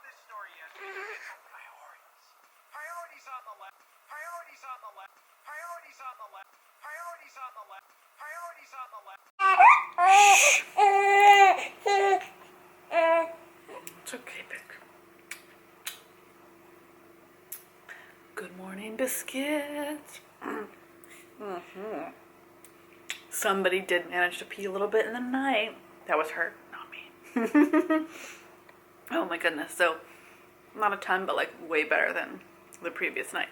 this story yesterday. Priorities. Priorities on the left. Priorities on the left. Priorities on the left. Priorities on the left. Priorities on the left. It's okay, Pick. Good morning, biscuits. Somebody did manage to pee a little bit in the night. That was her, not me. Oh my goodness. So, not a ton, but like way better than the previous night.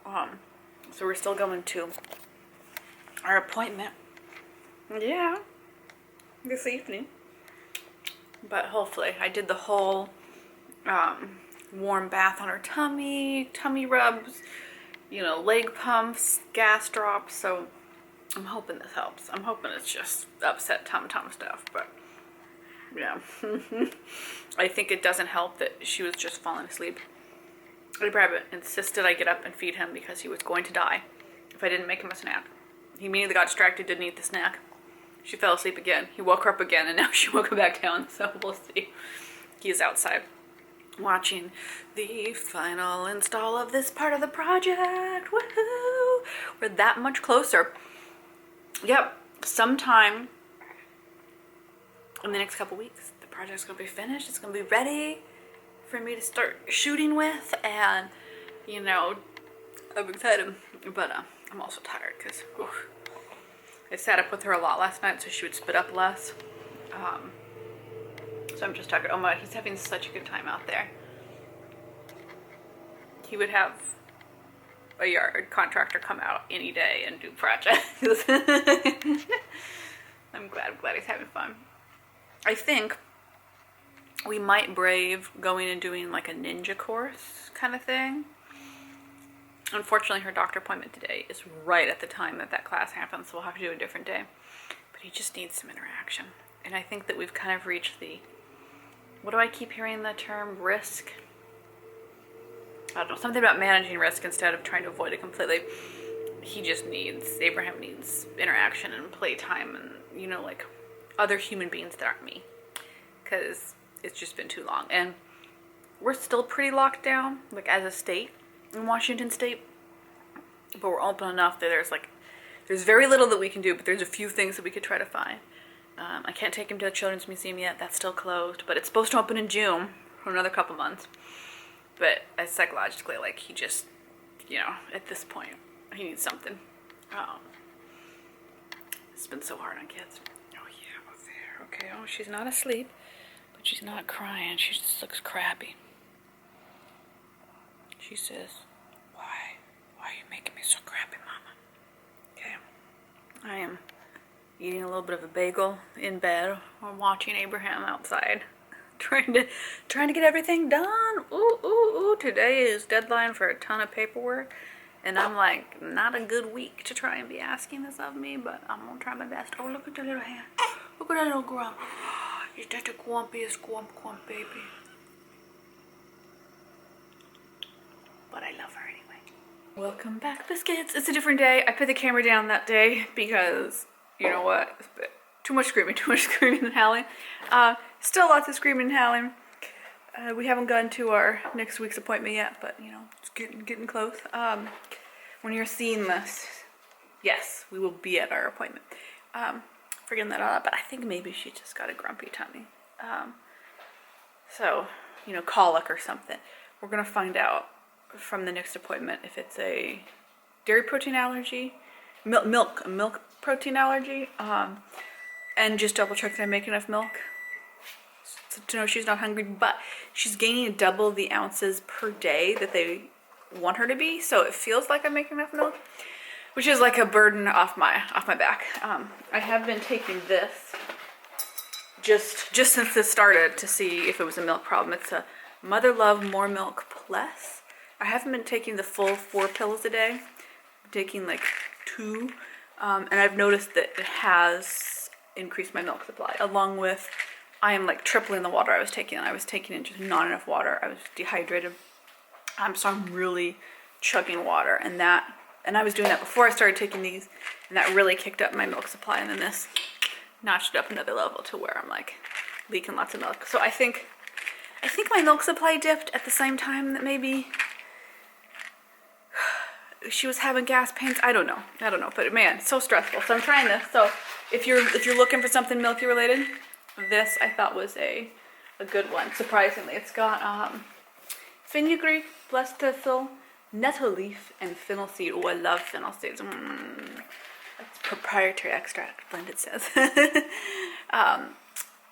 So we're still going to our appointment. Yeah, this evening. But hopefully, I did the whole warm bath on her tummy rubs, you know, leg pumps, gas drops. So I'm hoping this helps. I'm hoping it's just upset tum stuff, but yeah. I think it doesn't help that she was just falling asleep. Rabbit insisted I get up and feed him because he was going to die if I didn't make him a snack. He immediately got distracted, didn't eat the snack. She fell asleep again. He woke her up again, and now she woke him back down, so we'll see. He's outside watching the final install of this part of the project. Woohoo! We're that much closer. Yep, sometime in the next couple weeks, the project's gonna be finished. It's gonna be ready for me to start shooting with, and you know, I'm excited, but I'm also tired because I sat up with her a lot last night so she would spit up less. So I'm just tired. Oh my, he's having such a good time out there. He would have a yard contractor come out any day and do projects. I'm glad he's having fun. I think we might brave going and doing like a ninja course kind of thing. Unfortunately, her doctor appointment today is right at the time that class happens, so we'll have to do a different day. But he just needs some interaction. And I think that we've kind of reached the, what do I keep hearing the term, risk? I don't know, something about managing risk instead of trying to avoid it completely. Abraham needs interaction and playtime and, you know, like other human beings that aren't me. Because it's just been too long. And we're still pretty locked down, like as a state in Washington State. But we're open enough that there's very little that we can do, but there's a few things that we could try to find. I can't take him to the Children's Museum yet. That's still closed. But it's supposed to open in June for another couple months. But psychologically, like, he just, you know, at this point, he needs something. It's been so hard on kids. Oh, yeah, over there. Okay, oh, she's not asleep, but she's not crying. She just looks crappy. She says, why are you making me so crappy, Mama? Okay, I am eating a little bit of a bagel in bed while watching Abraham outside. Trying to get everything done. Ooh. Today is deadline for a ton of paperwork. And I'm like, not a good week to try and be asking this of me, but I'm gonna try my best. Oh, look at the little hand. Look at that little grump. Is that the grumpiest grump baby? But I love her anyway. Welcome back, biscuits. It's a different day. I put the camera down that day because, you know what? Too much screaming and howling. Still lots of screaming and howling. We haven't gotten to our next week's appointment yet, but you know, it's getting close. When you're seeing this, yes, we will be at our appointment. Forgetting that all, but I think maybe she just got a grumpy tummy. So, you know, colic or something. We're gonna find out from the next appointment if it's a dairy protein allergy, milk protein allergy, and just double check that I make enough milk to know she's not hungry. But she's gaining double the ounces per day that they want her to be, so it feels like I'm making enough milk, which is like a burden off my back. I have been taking this just since this started to see if it was a milk problem. It's a Mother Love More Milk Plus. I haven't been taking the full 4 pills a day. I'm taking like 2, and I've noticed that it has increased my milk supply, along with I am like tripling the water I was taking. I was taking in just not enough water. I was dehydrated. So I'm really chugging water, and I was doing that before I started taking these, and that really kicked up my milk supply, and then this notched it up another level to where I'm like leaking lots of milk. So I think I think my milk supply dipped at the same time that maybe she was having gas pains. I don't know, but man, so stressful. So I'm trying this. So if you're looking for something milky related, this I thought was a good one. Surprisingly, it's got fenugreek, blessed thistle, nettle leaf, and fennel seed. Oh, I love fennel seeds. That's proprietary extract blend, it says.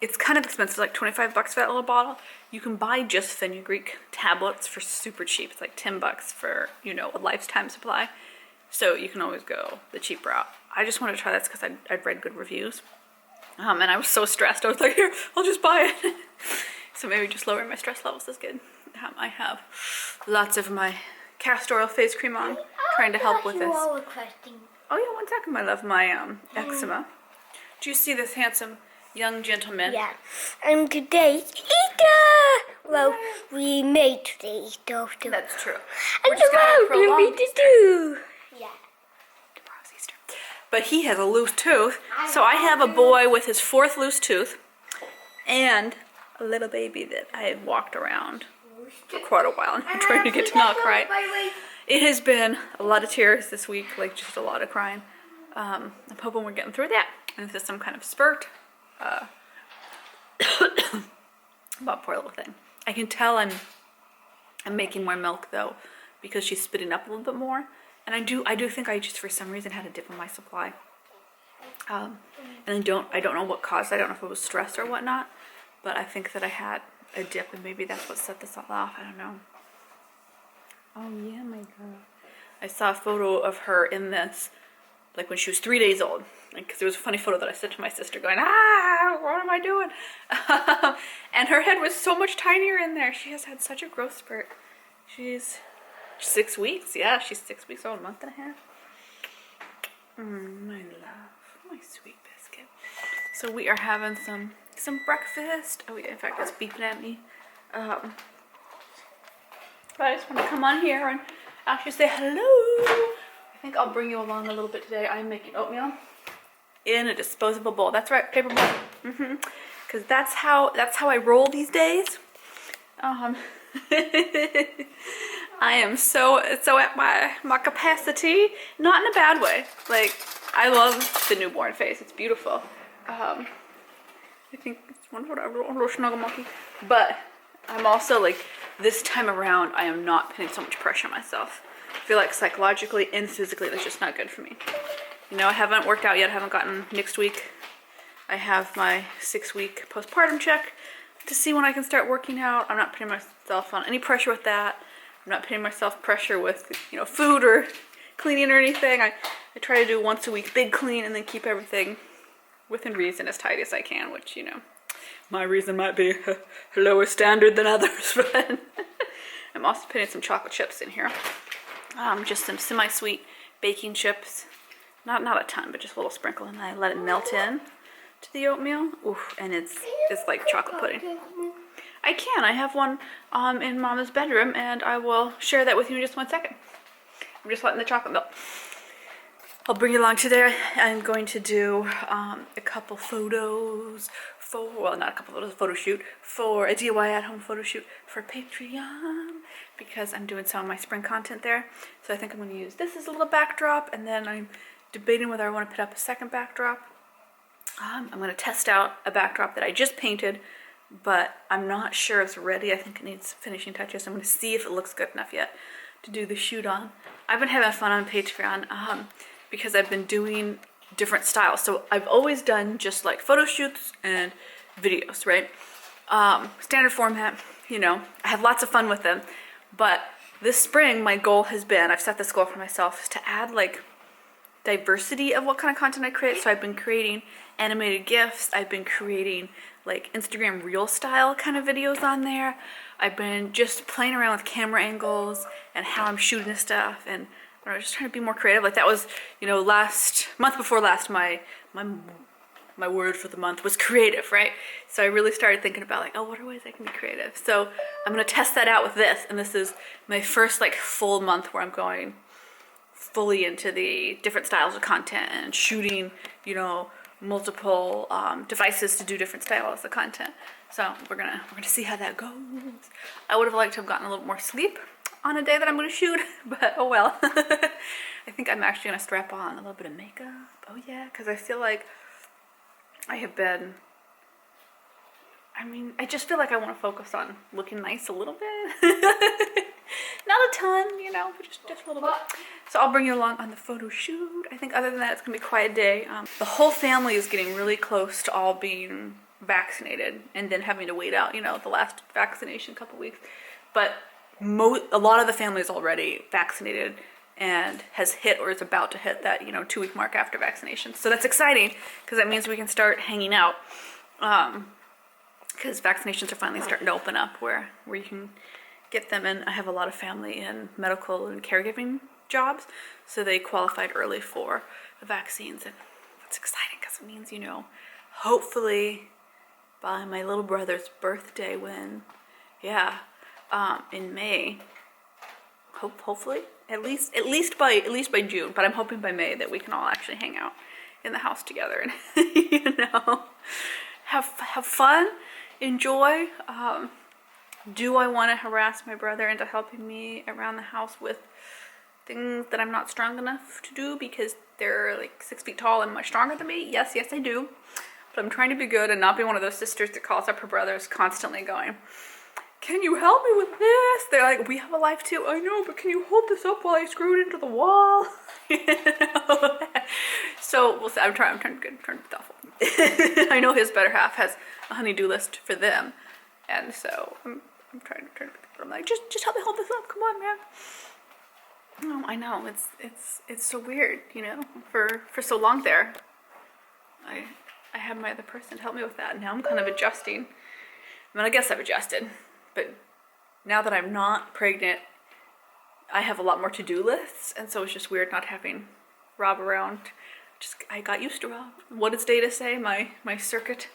It's kind of expensive, like 25 bucks for that little bottle. You can buy just fenugreek tablets for super cheap. It's like 10 bucks for, you know, a lifetime supply. So you can always go the cheap route. I just wanted to try this because I'd read good reviews. And I was so stressed. I was like, here, I'll just buy it. So maybe just lowering my stress levels is good. I have lots of my castor oil face cream on, trying to help with this. Oh yeah, one second, my love, my eczema. Do you see this handsome young gentleman? Yeah. And today's Easter! Well, we made today's Easter. That's true. And tomorrow we to do. Yeah. Tomorrow's Easter. But he has a loose tooth, so I have a boy with his 4th loose tooth, and a little baby that I have walked around for quite a while, and I'm trying to get to milk right. It has been a lot of tears this week, like just a lot of crying. I'm hoping we're getting through that, and if there's some kind of spurt. About poor little thing. I can tell I'm making more milk though, because she's spitting up a little bit more, and I do think I just for some reason had a dip in my supply, and I don't know what caused it. I don't know if it was stress or whatnot, but I think that I had a dip, and maybe that's what set this all off. I don't know. Oh yeah, my girl. I saw a photo of her in this, like when she was 3 days old. Because there was a funny photo that I sent to my sister going, what am I doing? And her head was so much tinier in there. She has had such a growth spurt. She's 6 weeks. Yeah, she's 6 weeks old, a month and a half. My love, my sweet biscuit. So we are having some breakfast. Oh yeah, in fact, it's beeping at me. But I just want to come on here and actually say hello. I think I'll bring you along a little bit today. I'm making oatmeal in a disposable bowl. That's right, paper bowl. Because that's how I roll these days. I am so at my capacity, not in a bad way. Like, I love the newborn face. It's beautiful. I think it's wonderful to have a little snuggle monkey. But I'm also like, this time around, I am not putting so much pressure on myself. I feel like psychologically and physically, that's just not good for me. You know, I haven't worked out yet. I haven't gotten next week. I have my 6-week postpartum check to see when I can start working out. I'm not putting myself on any pressure with that. I'm not putting myself pressure with, you know, food or cleaning or anything. I try to do once a week big clean and then keep everything within reason, as tidy as I can, which, you know, my reason might be lower standard than others, but I'm also putting some chocolate chips in here. Just some semi-sweet baking chips. Not a ton, but just a little sprinkle, and I let it melt in to the oatmeal. Oof, and it's like chocolate pudding. I can. I have one in Mama's bedroom, and I will share that with you in just 1 second. I'm just letting the chocolate melt. I'll bring you along today. I'm going to do a couple photos not a couple photos, a photo shoot for a DIY at-home photo shoot for Patreon, because I'm doing some of my spring content there. So I think I'm going to use this as a little backdrop, and then I'm debating whether I want to put up a second backdrop. I'm going to test out a backdrop that I just painted, but I'm not sure it's ready. I think it needs finishing touches. I'm going to see if it looks good enough yet to do the shoot on. I've been having fun on Patreon because I've been doing different styles. So I've always done just like photo shoots and videos, right? Standard format, you know, I have lots of fun with them. But this spring, my goal has been, I've set this goal for myself, is to add like diversity of what kind of content I create. So I've been creating animated GIFs. I've been creating like Instagram reel style kind of videos on there. I've been just playing around with camera angles and how I'm shooting stuff, and I don't know, just trying to be more creative. Like that was, you know, month before last, my word for the month was creative, right? So I really started thinking about like, oh, what are ways I can be creative? So I'm gonna test that out with this, and this is my first like full month where I'm going fully into the different styles of content and shooting, you know, multiple devices to do different styles of content. So we're gonna see how that goes. I would have liked to have gotten a little more sleep on a day that I'm gonna shoot, but oh well. I think I'm actually gonna strap on a little bit of makeup. Oh yeah, because I feel like I have been, I just feel like I want to focus on looking nice a little bit. Not a ton, you know, but just a little bit. So I'll bring you along on the photo shoot. I think other than that, it's gonna be a quiet day. The whole family is getting really close to all being vaccinated and then having to wait out, you know, the last vaccination couple weeks. But a lot of the family is already vaccinated and has hit or is about to hit that, you know, 2-week mark after vaccination. So that's exciting because that means we can start hanging out. Because vaccinations are finally starting to open up where you can get them. And I have a lot of family in medical and caregiving jobs, so they qualified early for the vaccines. And it's exciting because it means, you know, hopefully by my little brother's birthday in May, hopefully at least by June, but I'm hoping by May that we can all actually hang out in the house together and you know, have fun, enjoy. Do I want to harass my brother into helping me around the house with things that I'm not strong enough to do because they're like 6 feet tall and much stronger than me? Yes, I do. But I'm trying to be good and not be one of those sisters that calls up her brothers constantly going, can you help me with this? They're like, we have a life too. I know, but can you hold this up while I screw it into the wall? You know? So we'll see. I'm trying to be thoughtful. I know his better half has a honey-do list for them. And so I'm trying to be good. I'm like, just help me hold this up. Come on, man. Oh, I know. It's so weird, you know, for so long there. I had my other person to help me with that. And now I'm kind of adjusting. I guess I've adjusted. But now that I'm not pregnant, I have a lot more to-do lists, and so it's just weird not having Rob around. I got used to Rob. What does Data say? My circuit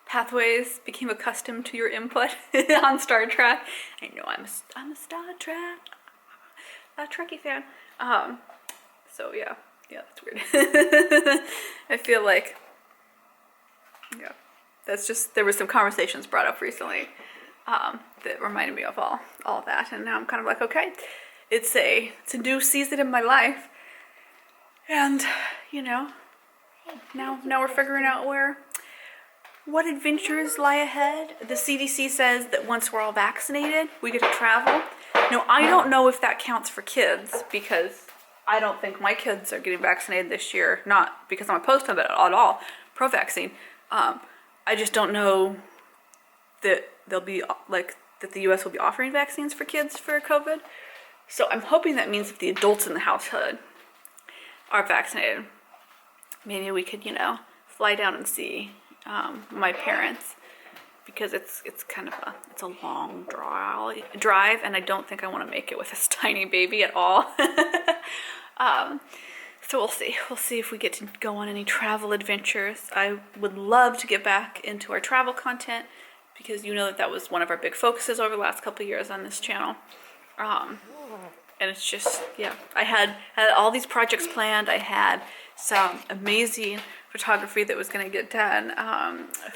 pathways became accustomed to your input on Star Trek. I know I'm a Star Trek, a Trekkie fan. So yeah, that's weird. I feel like, that's just, there were some conversations brought up recently that reminded me of all of that, and now I'm kind of like, okay, it's a new season in my life, and you know, now we're figuring out what adventures lie ahead. The CDC says that once we're all vaccinated, we get to travel. Now, I don't know if that counts for kids because I don't think my kids are getting vaccinated this year, not because I'm opposed to it at all, pro-vaccine. I just don't know that they'll be like that the US will be offering vaccines for kids for COVID. So I'm hoping that means if the adults in the household are vaccinated, maybe we could, you know, fly down and see my parents, because it's kind of a long drive, and I don't think I want to make it with this tiny baby at all. So we'll see if we get to go on any travel adventures. I would love to get back into our travel content, because you know that was one of our big focuses over the last couple of years on this channel. And it's just, I had all these projects planned. I had some amazing photography that was going to get done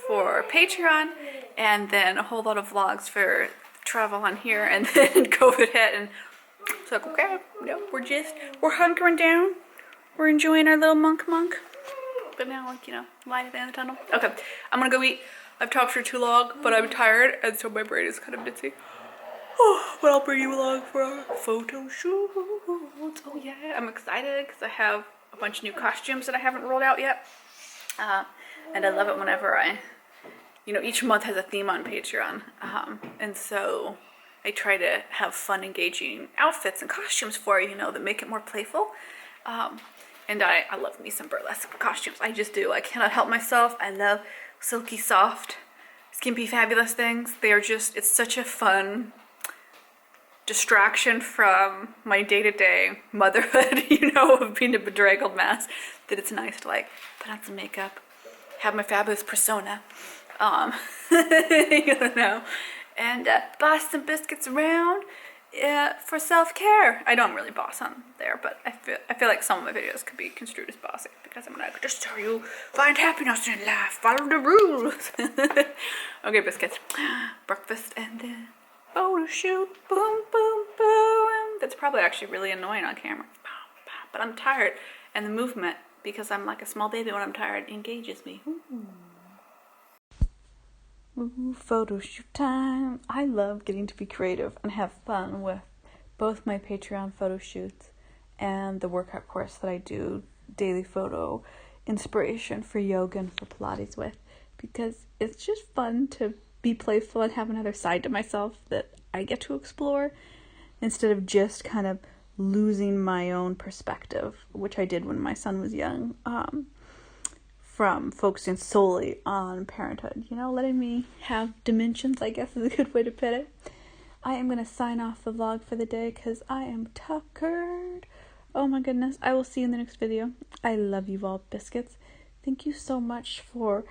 for Patreon, and then a whole lot of vlogs for travel on here, and then COVID hit, and it's like, okay, we're hunkering down. We're enjoying our little monk. But now, like, you know, light at the end of the tunnel. Okay, I'm gonna go eat. I've talked for too long, but I'm tired, and so my brain is kind of ditzy. But I'll bring you along for our photo shoot. Oh yeah, I'm excited because I have a bunch of new costumes that I haven't rolled out yet. And I love it whenever each month has a theme on Patreon. And so I try to have fun, engaging outfits and costumes for you, that make it more playful. And I love me some burlesque costumes. I just do. I cannot help myself. I love silky, soft, skimpy, fabulous things. They are just, it's such a fun distraction from my day-to-day motherhood, of being a bedraggled mess, that it's nice to put on some makeup, have my fabulous persona, and boss some biscuits around, for self-care. I don't really boss on there, but I feel like some of my videos could be construed as bossy because I'm like, just so you find happiness in life, follow the rules. Okay, biscuits. Breakfast and then photo shoot. Boom, boom, boom. That's probably actually really annoying on camera. But I'm tired, and the movement, because I'm like a small baby when I'm tired, engages me. Ooh, photo shoot time. I love getting to be creative and have fun with both my Patreon photo shoots and the workout course that I do daily photo inspiration for yoga and for Pilates with, because it's just fun to be playful and have another side to myself that I get to explore instead of just kind of losing my own perspective, which I did when my son was young. From focusing solely on parenthood, letting me have dimensions, I guess is a good way to put it. I am going to sign off the vlog for the day because I am tuckered. Oh my goodness. I will see you in the next video. I love you all, biscuits. Thank you so much for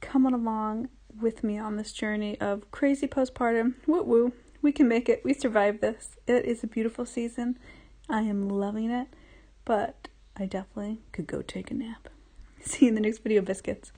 coming along with me on this journey of crazy postpartum. Woo woo. We can make it. We survived this. It is a beautiful season. I am loving it, but I definitely could go take a nap. See you in the next video, biscuits.